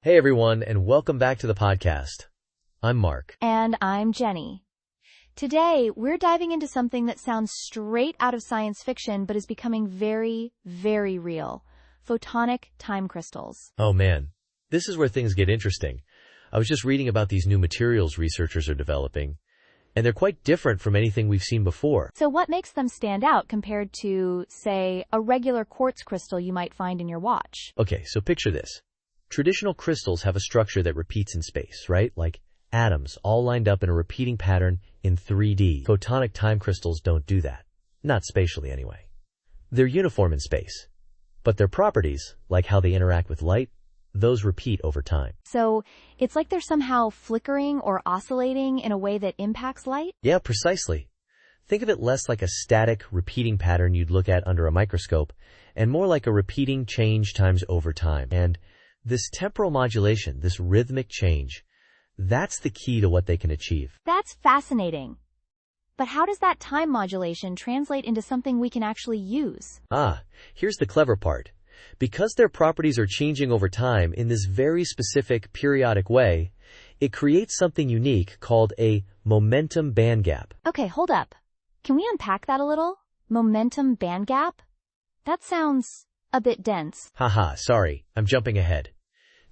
Hey everyone, and welcome back to the podcast. I'm Mark. And I'm Jenny. Today, we're diving into something that sounds straight out of science fiction but is becoming very, very real. Photonic time crystals. Oh man, this is where things get interesting. I was just reading about these new materials researchers are developing, and they're quite different from anything we've seen before. So what makes them stand out compared to, say, a regular quartz crystal you might find in your watch? Okay, so picture this. Traditional crystals have a structure that repeats in space, right? Like atoms all lined up in a repeating pattern in 3D. Photonic time crystals don't do that. Not spatially anyway. They're uniform in space. But their properties, like how they interact with light, those repeat over time. So it's like they're somehow flickering or oscillating in a way that impacts light? Yeah, precisely. Think of it less like a static, repeating pattern you'd look at under a microscope, and more like a repeating change times over time. And this temporal modulation, this rhythmic change, that's the key to what they can achieve. That's fascinating. But how does that time modulation translate into something we can actually use? Here's the clever part. Because their properties are changing over time in this very specific periodic way, it creates something unique called a momentum bandgap. Okay, hold up. Can we unpack that a little? Momentum bandgap? That sounds a bit dense. Sorry, I'm jumping ahead.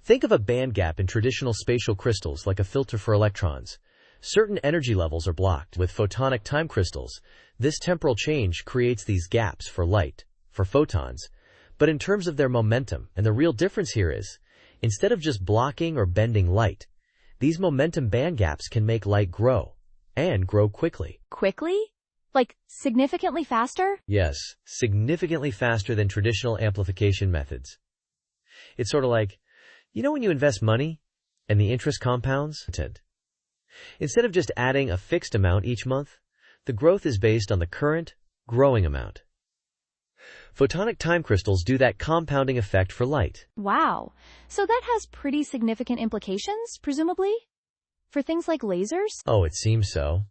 Think of a bandgap in traditional spatial crystals like a filter for electrons. Certain energy levels are blocked. With photonic time crystals, this temporal change creates these gaps for light, for photons. But in terms of their momentum, and the real difference here is, instead of just blocking or bending light, these momentum bandgaps can make light grow, and grow quickly. Quickly? Like, significantly faster? Yes, significantly faster than traditional amplification methods. It's sort of like, when you invest money, and the interest compounds? Instead of just adding a fixed amount each month, the growth is based on the current, growing amount. Photonic time crystals do that compounding effect for light. Wow. So that has pretty significant implications, presumably? For things like lasers? Oh, it seems so.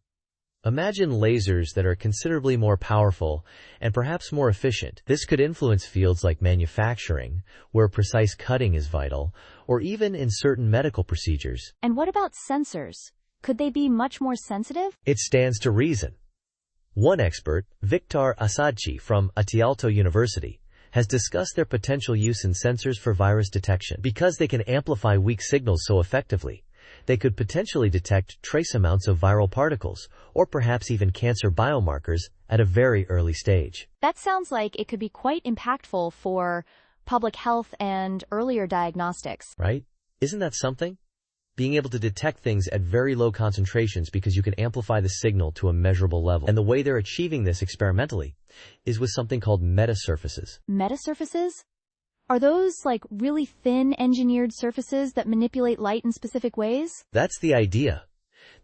Imagine lasers that are considerably more powerful and perhaps more efficient. This could influence fields like manufacturing, where precise cutting is vital, or even in certain medical procedures. And what about sensors? Could they be much more sensitive? It stands to reason. One expert, Victor Asadchi from Atialto University, has discussed their potential use in sensors for virus detection. Because they can amplify weak signals so effectively, they could potentially detect trace amounts of viral particles, or perhaps even cancer biomarkers at a very early stage. That sounds like it could be quite impactful for public health and earlier diagnostics. Right? Isn't that something? Being able to detect things at very low concentrations because you can amplify the signal to a measurable level. And the way they're achieving this experimentally is with something called metasurfaces. Metasurfaces? Are those like really thin engineered surfaces that manipulate light in specific ways? That's the idea.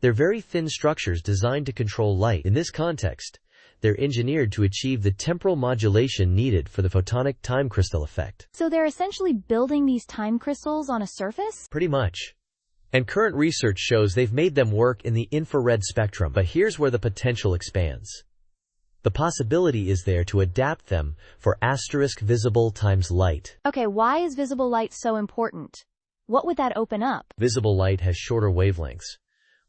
They're very thin structures designed to control light. In this context, they're engineered to achieve the temporal modulation needed for the photonic time crystal effect. So they're essentially building these time crystals on a surface? Pretty much. And current research shows they've made them work in the infrared spectrum. But here's where the potential expands. The possibility is there to adapt them for asterisk visible times light. Okay, why is visible light so important? What would that open up? Visible light has shorter wavelengths,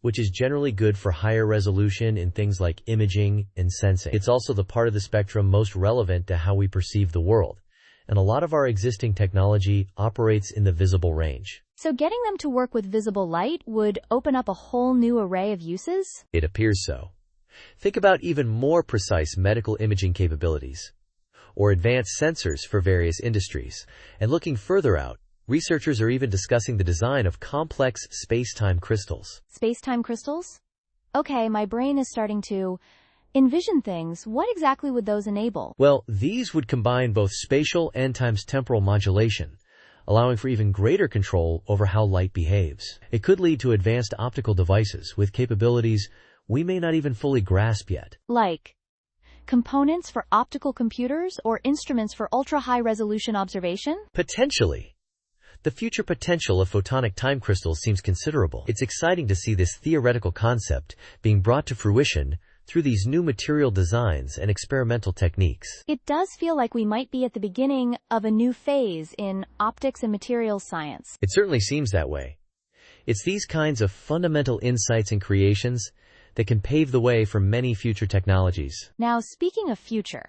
which is generally good for higher resolution in things like imaging and sensing. It's also the part of the spectrum most relevant to how we perceive the world, and a lot of our existing technology operates in the visible range. So getting them to work with visible light would open up a whole new array of uses? It appears so. Think about even more precise medical imaging capabilities, or advanced sensors for various industries. And looking further out, researchers are even discussing the design of complex space-time crystals. Space-time crystals? Okay, my brain is starting to envision things. What exactly would those enable? Well, these would combine both spatial and times temporal modulation, allowing for even greater control over how light behaves. It could lead to advanced optical devices with capabilities we may not even fully grasp yet. Like components for optical computers or instruments for ultra-high resolution observation? Potentially. The future potential of photonic time crystals seems considerable. It's exciting to see this theoretical concept being brought to fruition through these new material designs and experimental techniques. It does feel like we might be at the beginning of a new phase in optics and materials science. It certainly seems that way. It's these kinds of fundamental insights and creations that can pave the way for many future technologies. Now, speaking of future,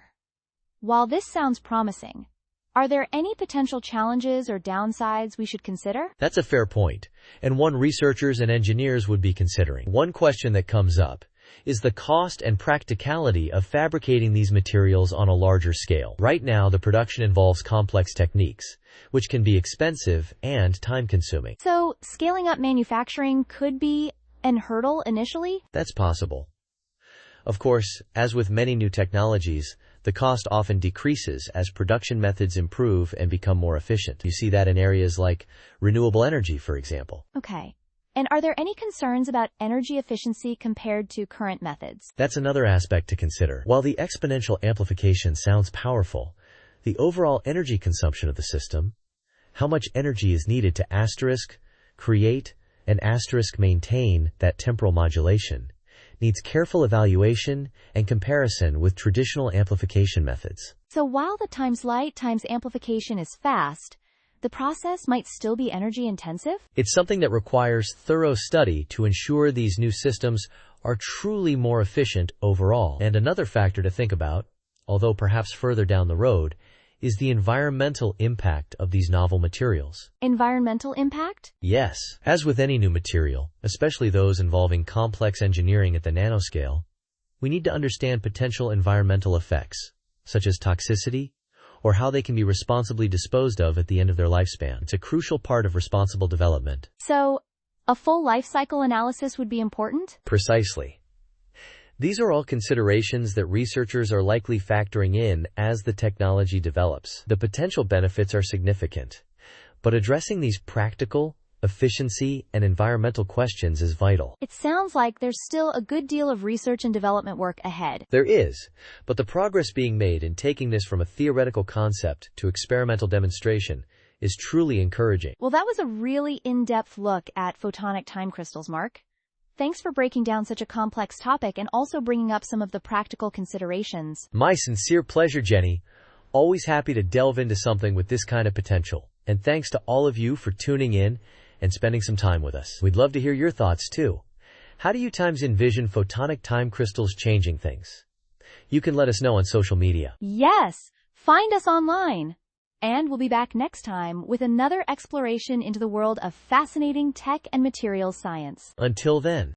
while this sounds promising, are there any potential challenges or downsides we should consider? That's a fair point, and one researchers and engineers would be considering. One question that comes up is the cost and practicality of fabricating these materials on a larger scale. Right now, the production involves complex techniques, which can be expensive and time-consuming. So, scaling up manufacturing could be an hurdle initially? That's possible. Of course, as with many new technologies, the cost often decreases as production methods improve and become more efficient. You see that in areas like renewable energy, for example. Okay. And are there any concerns about energy efficiency compared to current methods? That's another aspect to consider. While the exponential amplification sounds powerful, the overall energy consumption of the system, how much energy is needed to create and maintain that temporal modulation, needs careful evaluation and comparison with traditional amplification methods. So while the times light times amplification is fast, the process might still be energy intensive? It's something that requires thorough study to ensure these new systems are truly more efficient overall. And another factor to think about, although perhaps further down the road, is the environmental impact of these novel materials. Environmental impact? Yes. As with any new material, especially those involving complex engineering at the nanoscale, we need to understand potential environmental effects, such as toxicity, or how they can be responsibly disposed of at the end of their lifespan. It's a crucial part of responsible development. So, a full life cycle analysis would be important? Precisely. These are all considerations that researchers are likely factoring in as the technology develops. The potential benefits are significant, but addressing these practical, efficiency, and environmental questions is vital. It sounds like there's still a good deal of research and development work ahead. There is, but the progress being made in taking this from a theoretical concept to experimental demonstration is truly encouraging. Well, that was a really in-depth look at photonic time crystals, Mark. Thanks for breaking down such a complex topic and also bringing up some of the practical considerations. My sincere pleasure, Jenny. Always happy to delve into something with this kind of potential. And thanks to all of you for tuning in and spending some time with us. We'd love to hear your thoughts too. How do you envision photonic time crystals changing things? You can let us know on social media. Yes, find us online. And we'll be back next time with another exploration into the world of fascinating tech and materials science. Until then.